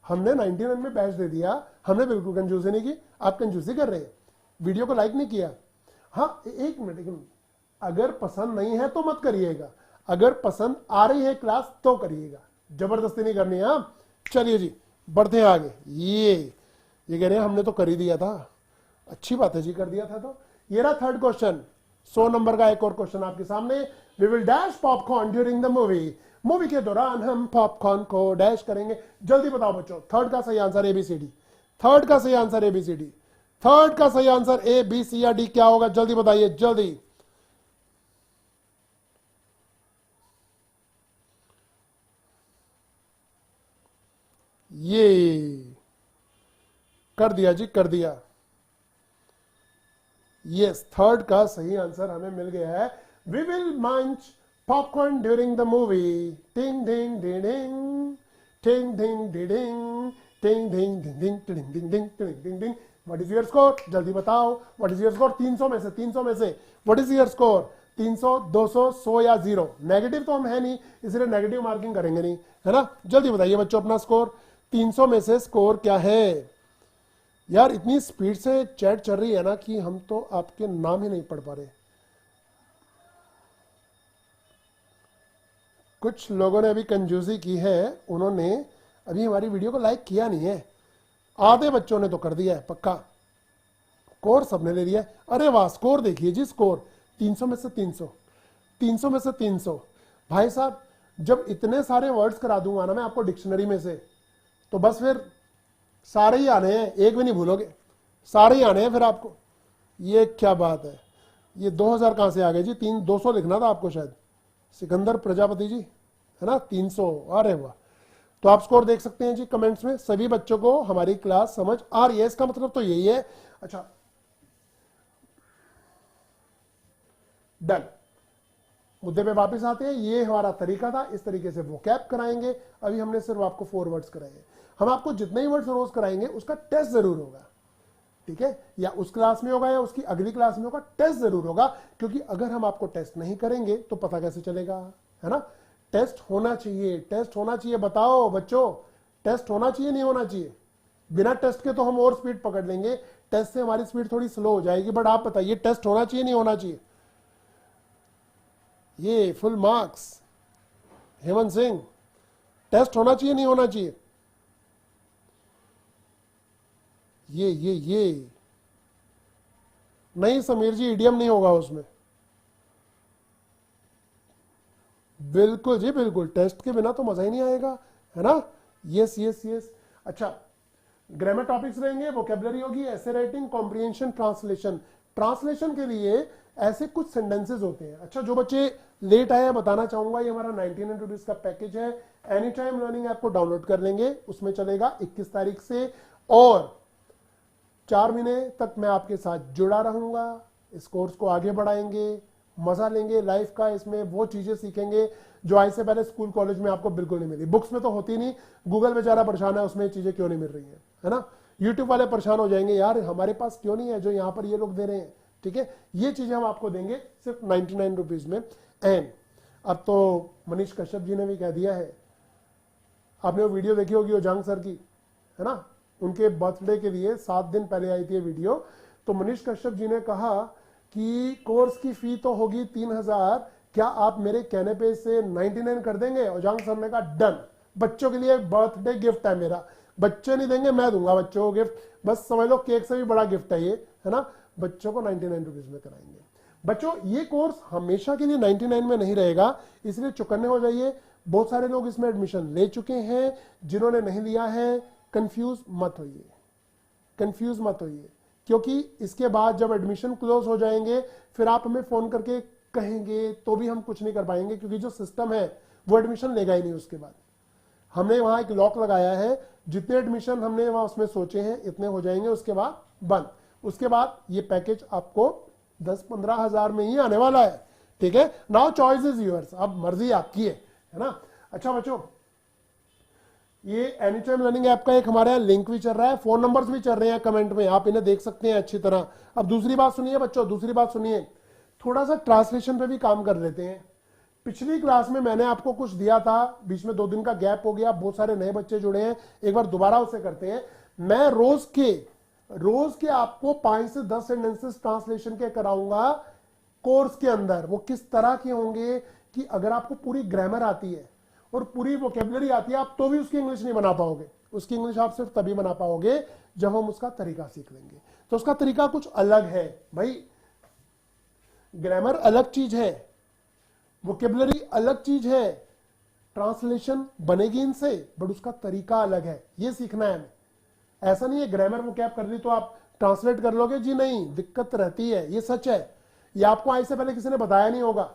हमने 99 में बैच दे दिया, हमने बिल्कुल कंजूसी नहीं की, आप कंजूसी कर रहे हैं, वीडियो को लाइक नहीं किया। हाँ एक मिनट, अगर पसंद नहीं है तो मत करिएगा, अगर पसंद आ रही है क्लास तो करिएगा, जबरदस्ती नहीं करनी है। हाँ चलिए जी बढ़ते हैं आगे। ये कह रहे हैं हमने तो कर ही दिया था, अच्छी बात है जी, कर दिया था। तो ये रहा थर्ड क्वेश्चन, 100 नंबर का एक और क्वेश्चन आपके सामने। We will dash popcorn during the movie, movie के दौरान हम पॉपकॉर्न को डैश करेंगे। जल्दी बताओ बच्चों, थर्ड का सही आंसर एबीसीडी, थर्ड का सही आंसर एबीसीडी, थर्ड का सही आंसर ए, बी, सी या डी क्या होगा? जल्दी बताइए जल्दी। ये कर दिया जी, कर दिया। यस, थर्ड का सही आंसर हमें मिल गया है। वी विल मंच पॉपकॉर्न ड्यूरिंग द मूवी, टिंग डिंग डिंग डिंग, टिंग डिंग डिंग डिंग, टिंग डिंग डिंग डिंग, टिंग डिंग डिंग, टिंग डिंग डिंग। What is your score? जल्दी बताओ, व्हाट इज योर स्कोर? 300 में से, 300 में से व्हाट इज योर स्कोर? 300, 200, 100 या 0? नेगेटिव तो हम है नहीं, इसलिए नेगेटिव मार्किंग करेंगे नहीं, है ना। जल्दी बताइए बच्चों अपना स्कोर, 300 में से स्कोर क्या है? यार इतनी स्पीड से चैट चल रही है ना कि हम तो आपके नाम ही नहीं पढ़ पा रहे। कुछ लोगों ने अभी कंजूसी की है, उन्होंने अभी हमारी वीडियो को लाइक किया नहीं है। आधे बच्चों ने तो कर दिया है पक्का, स्कोर सबने ले लिया है। अरे वाह, स्कोर देखिए जी, स्कोर 300 में से 300, 300 में से 300। भाई साहब जब इतने सारे वर्ड्स करा दूंगा ना मैं आपको डिक्शनरी में से, तो बस फिर सारे ही आने हैं, एक भी नहीं भूलोगे, सारे ही आने हैं फिर आपको। ये क्या बात है, ये 2000 कहां से आ गए जी? 200 लिखना था आपको शायद, सिकंदर प्रजापति जी, है ना, 300। अरे वाह, तो आप स्कोर देख सकते हैं जी कमेंट्स में। सभी बच्चों को हमारी क्लास समझ आ रही है, इसका मतलब तो यही है। अच्छा डन, मुद्दे पे वापस आते हैं। ये हमारा तरीका था, इस तरीके से वो कैप कराएंगे। अभी हमने सिर्फ आपको 4 वर्ड्स कराए। हम आपको जितने ही वर्ड्स रोज कराएंगे उसका टेस्ट जरूर होगा, ठीक है, या उस क्लास में होगा या उसकी अगली क्लास में होगा, टेस्ट जरूर होगा। क्योंकि अगर हम आपको टेस्ट नहीं करेंगे तो पता कैसे चलेगा, है ना। टेस्ट होना चाहिए, टेस्ट होना चाहिए। बताओ बच्चों, टेस्ट होना चाहिए नहीं होना चाहिए? बिना टेस्ट के तो हम और स्पीड पकड़ लेंगे, टेस्ट से हमारी स्पीड थोड़ी स्लो हो जाएगी, बट आप बताइए टेस्ट होना चाहिए नहीं होना चाहिए? ये full marks, Hemant Singh, test होना चाहिए नहीं होना चाहिए? ये नहीं समीर जी, इडियम नहीं होगा उसमें। बिल्कुल जी बिल्कुल, टेस्ट के बिना तो मजा ही नहीं आएगा, है ना। Yes yes yes. अच्छा, ग्रामर टॉपिक्स रहेंगे, वोकैबुलरी होगी, ऐसे राइटिंग, कॉम्प्रिहेंशन, ट्रांसलेशन, ट्रांसलेशन के लिए ऐसे कुछ सेंटेंसेस होते हैं। अच्छा, जो बच्चे लेट आए बताना चाहूंगा, ये हमारा 99 रुपीज का पैकेज है। एनी टाइम लर्निंग ऐप को डाउनलोड कर लेंगे, उसमें चलेगा 21 तारीख से, और 4 महीने तक मैं आपके साथ जुड़ा रहूंगा। इस कोर्स को आगे बढ़ाएंगे, मजा लेंगे लाइफ का, इसमें वो चीजें सीखेंगे जो आज से पहले स्कूल कॉलेज में आपको बिल्कुल नहीं मिली। बुक्स में तो होती नहीं, गूगल बेचारा परेशान है, उसमें चीजें क्यों नहीं मिल रही है ना। यूट्यूब वाले परेशान हो जाएंगे, यार हमारे पास क्यों नहीं है जो यहाँ पर ये लोग दे रहे हैं। ठीक है, ये चीजें हम आपको देंगे सिर्फ 99 रुपीज में। एंड अब तो मनीष कश्यप जी ने भी कह दिया है, आपने वो वीडियो देखी होगी ओजांग सर की, है ना, उनके बर्थडे के लिए 7 दिन पहले आई थी ये वीडियो। तो मनीष कश्यप जी ने कहा कि कोर्स की फी तो होगी 3000, क्या आप मेरे कहने पे से 99 कर देंगे। ओजांग सर ने कहा डन, बच्चों के लिए बर्थडे गिफ्ट है मेरा, बच्चे नहीं देंगे मैं दूंगा बच्चों को गिफ्ट, बस समझ लो केक से भी बड़ा गिफ्ट है ये, है ना। बच्चों को 99 रुपीज में कराएंगे। बच्चों ये कोर्स हमेशा के लिए 99 में नहीं रहेगा, इसलिए चौकन्ने हो जाइए। बहुत सारे लोग इसमें एडमिशन ले चुके हैं, जिन्होंने नहीं लिया है कंफ्यूज मत होइए, कंफ्यूज मत होइए, क्योंकि इसके बाद जब एडमिशन क्लोज हो जाएंगे फिर आप हमें फोन करके कहेंगे तो भी हम कुछ नहीं कर पाएंगे, क्योंकि जो सिस्टम है वो एडमिशन लेगा ही नहीं। उसके बाद हमने वहां एक लॉक लगाया है, जितने एडमिशन हमने वहां उसमें सोचे हैं इतने हो जाएंगे, उसके बाद बंद। उसके बाद ये पैकेज आपको 10-15 हजार में ही आने वाला है। ठीक है, नाउ चॉइस इज यूअर्स, अब मर्जी आपकी है ना। अच्छा बच्चों, ये एनी टाइम लर्निंग ऐप का एक हमारे यहाँ लिंक भी चल रहा है, फोन नंबर्स भी चल रहे हैं कमेंट में, आप इन्हें देख सकते हैं अच्छी तरह। अब दूसरी बात सुनिए बच्चों, दूसरी बात सुनिए, थोड़ा सा ट्रांसलेशन पे भी काम कर लेते हैं। पिछली क्लास में मैंने आपको कुछ दिया था, बीच में 2 दिन का गैप हो गया, बहुत सारे नए बच्चे जुड़े हैं, एक बार दोबारा उसे करते हैं। मैं रोज के आपको 5 से 10 सेंटेंसेस ट्रांसलेशन के कराऊंगा कोर्स के अंदर। वो किस तरह के होंगे कि अगर आपको पूरी ग्रामर आती है और पूरी वोकेबलरी आती है, आप तो भी उसकी इंग्लिश नहीं बना पाओगे। उसकी इंग्लिश आप सिर्फ तभी बना पाओगे जब हम उसका तरीका सीख लेंगे। तो उसका तरीका कुछ अलग है भाई, ग्रामर अलग चीज है, वोकेबलरी अलग चीज है, ट्रांसलेशन बनेगी इनसे, बट उसका तरीका अलग है, ये सीखना है हमें। ऐसा नहीं है ग्रामर वो कैप कर ली तो आप ट्रांसलेट कर लोगे जी, नहीं, दिक्कत रहती है, ये सच है। ये आपको आज से पहले किसी ने बताया नहीं होगा,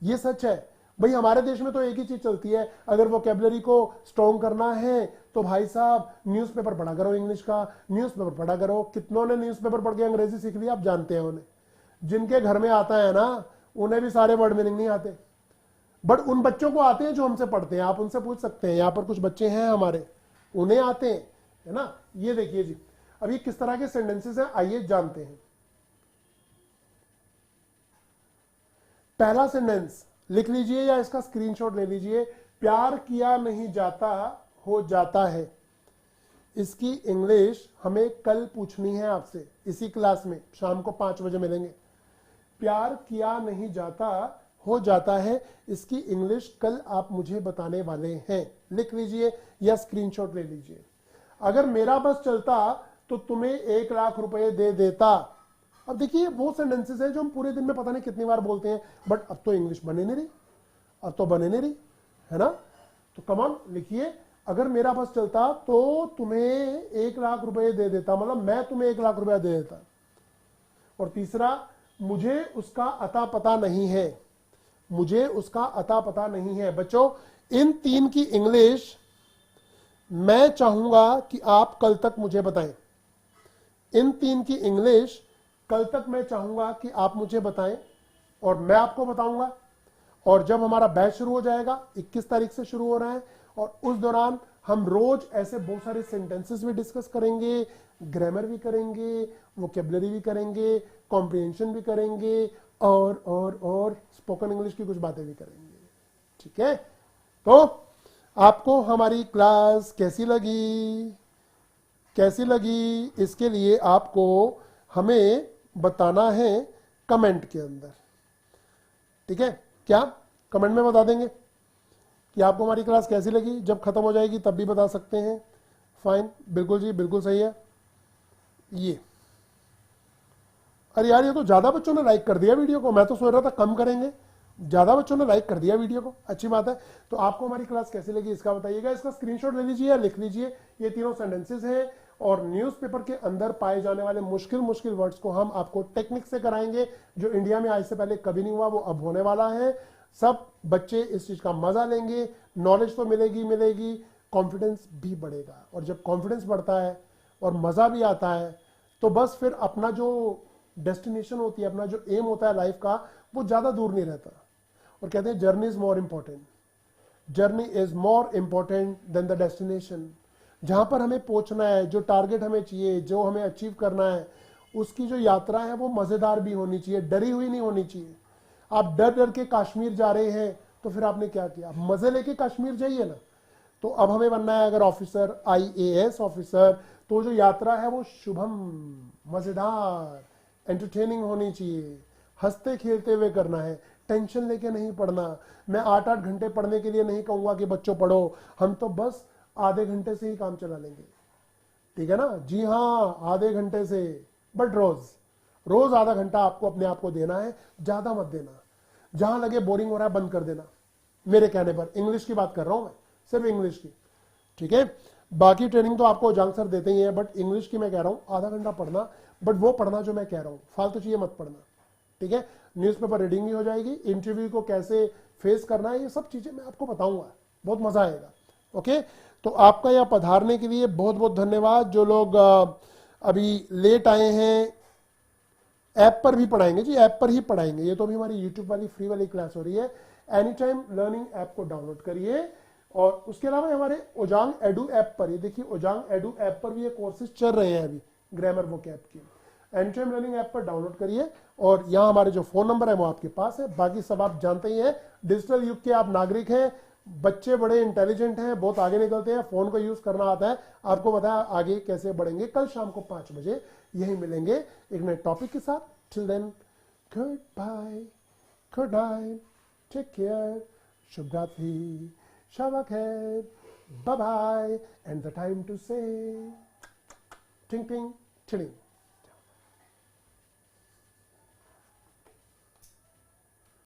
ये सच है भाई। हमारे देश में तो एक ही चीज चलती है, अगर वोकेबलरी को स्ट्रॉन्ग करना है तो भाई साहब न्यूज़पेपर पढ़ा करो, इंग्लिश का न्यूज़पेपर पढ़ा करो। कितनों ने न्यूज़पेपर पढ़ के अंग्रेजी सीख ली आप जानते हैं उन्हें। जिनके घर में आता है ना उन्हें भी सारे वर्ड मीनिंग नहीं आते, बट उन बच्चों को आते हैं जो हमसे पढ़ते हैं। आप उनसे पूछ सकते हैं, यहाँ पर कुछ बच्चे हैं हमारे, उन्हें आते हैं, है ना। ये देखिए जी, अब ये किस तरह के सेंटेंसेस हैं आइए जानते हैं। पहला सेंटेंस लिख लीजिए या इसका स्क्रीनशॉट ले लीजिए। प्यार किया नहीं जाता, हो जाता है। इसकी इंग्लिश हमें कल पूछनी है आपसे, इसी क्लास में शाम को 5 बजे मिलेंगे। प्यार किया नहीं जाता, हो जाता है, इसकी इंग्लिश कल आप मुझे बताने वाले हैं। लिख लीजिए या स्क्रीनशॉट ले लीजिए। अगर मेरा बस चलता तो तुम्हें 1 लाख रुपए दे देता। अब देखिए वो सेंटेंसेस है जो हम पूरे दिन में पता नहीं कितनी बार बोलते हैं, बट अब तो इंग्लिश बने नहीं रही, अब तो बने नहीं रही, है ना। तो कमान लिखिए, अगर मेरा बस चलता तो तुम्हें 1 लाख रुपए दे देता, मतलब मैं तुम्हें 1 लाख रुपया दे देता। और तीसरा, मुझे उसका अता पता नहीं है, मुझे उसका अता पता नहीं है। बच्चों इन 3 की इंग्लिश मैं चाहूंगा कि आप कल तक मुझे बताएं। इन 3 की इंग्लिश कल तक मैं चाहूंगा कि आप मुझे बताएं और मैं आपको बताऊंगा। और जब हमारा बैच शुरू हो जाएगा, 21 तारीख से शुरू हो रहा है, और उस दौरान हम रोज ऐसे बहुत सारे सेंटेंसेस भी डिस्कस करेंगे, ग्रामर भी करेंगे, वोकेबलरी भी करेंगे, कॉम्प्रिहेंशन भी करेंगे, और स्पोकन इंग्लिश की कुछ बातें भी करेंगे। ठीक है, तो आपको हमारी क्लास कैसी लगी, कैसी लगी, इसके लिए आपको हमें बताना है कमेंट के अंदर। ठीक है, क्या कमेंट में बता देंगे कि आपको हमारी क्लास कैसी लगी? जब खत्म हो जाएगी तब भी बता सकते हैं। फाइन, बिल्कुल जी, बिल्कुल सही है। ये अरे यार, ये तो ज्यादा बच्चों ने लाइक कर दिया वीडियो को, मैं तो सोच रहा था कम करेंगे, ज्यादा बच्चों ने लाइक कर दिया वीडियो को, अच्छी बात है। तो आपको हमारी क्लास कैसी लगी इसका बताइएगा, इसका स्क्रीनशॉट ले लीजिए या लिख लीजिए। ये तीनों सेंटेंसेस हैं और न्यूज़पेपर के अंदर पाए जाने वाले मुश्किल मुश्किल वर्ड्स को हम आपको टेक्निक से कराएंगे, जो इंडिया में आज से पहले कभी नहीं हुआ, वो अब होने वाला है। सब बच्चे इस चीज का मजा लेंगे, नॉलेज तो मिलेगी मिलेगी, कॉन्फिडेंस भी बढ़ेगा। और जब कॉन्फिडेंस बढ़ता है और मजा भी आता है, तो बस फिर अपना जो डेस्टिनेशन होती है, अपना जो एम होता है लाइफ का, वो ज्यादा दूर नहीं रहता। और कहते हैं journey is more important, journey is more important than the destination. जहां पर हमें पहुंचना है, जो टारगेट हमें चाहिए, जो हमें अचीव करना है, उसकी जो यात्रा है वो मजेदार भी होनी चाहिए, डरी हुई नहीं होनी चाहिए। आप डर डर के कश्मीर जा रहे हैं तो फिर आपने क्या किया? मजे लेके कश्मीर जाइए ना। तो अब हमें बनना है अगर ऑफिसर, IAS ऑफिसर, तो जो यात्रा है वो शुभम, मजेदार, एंटरटेनिंग होनी चाहिए, हंसते खेलते हुए करना है, टेंशन लेके नहीं पढ़ना। मैं 8-8 घंटे पढ़ने के लिए नहीं कहूंगा कि बच्चों पढ़ो, हम तो बस आधे घंटे से ही काम चला लेंगे, ठीक है ना? जी हाँ, आधे घंटे से, बट रोज आधा घंटा आपको अपने आप को देना है, ज्यादा मत देना। जहां लगे बोरिंग हो रहा है बंद कर देना, मेरे कहने पर। इंग्लिश की बात कर रहा हूं मैं, सिर्फ इंग्लिश की, ठीक है? बाकी ट्रेनिंग तो आपको जांग सर देते ही हैं, बट इंग्लिश की मैं कह रहा हूं आधा घंटा पढ़ना, बट वो पढ़ना जो मैं कह रहा हूं, फालतू चीजें मत पढ़ना, ठीक है? न्यूज़पेपर रीडिंग भी हो जाएगी, इंटरव्यू को कैसे फेस करना है, ये सब चीजें मैं आपको बताऊंगा, बहुत मजा आएगा। ओके, तो आपका यहाँ पधारने के लिए बहुत बहुत धन्यवाद। जो लोग अभी लेट आए हैं, ऐप पर भी पढ़ाएंगे जी, ऐप पर ही पढ़ाएंगे। ये तो अभी हमारी यूट्यूब वाली फ्री वाली क्लास हो रही है। एनी टाइम लर्निंग ऐप को डाउनलोड करिए, और उसके अलावा हमारे ओजांग एडू ऐप पर, ये देखिए ओजांग एडू ऐप पर भी ये कोर्सेज चल रहे हैं अभी, ग्रामर बुक ऐप की। एनी टाइम लर्निंग ऐप पर डाउनलोड करिए, और यहाँ हमारे जो फोन नंबर है वो आपके पास है। बाकी सब आप जानते ही हैं, डिजिटल युग के आप नागरिक हैं, बच्चे बड़े इंटेलिजेंट हैं, बहुत आगे निकलते हैं, फोन को यूज करना आता है। आपको बताया आगे कैसे बढ़ेंगे। कल शाम को 5 बजे यही मिलेंगे एक नए टॉपिक के साथ। Till then, goodbye, good night, take care, शुभ रात्रि, शब खैर, bye bye, and the time to say टिंग टिंग टिंग।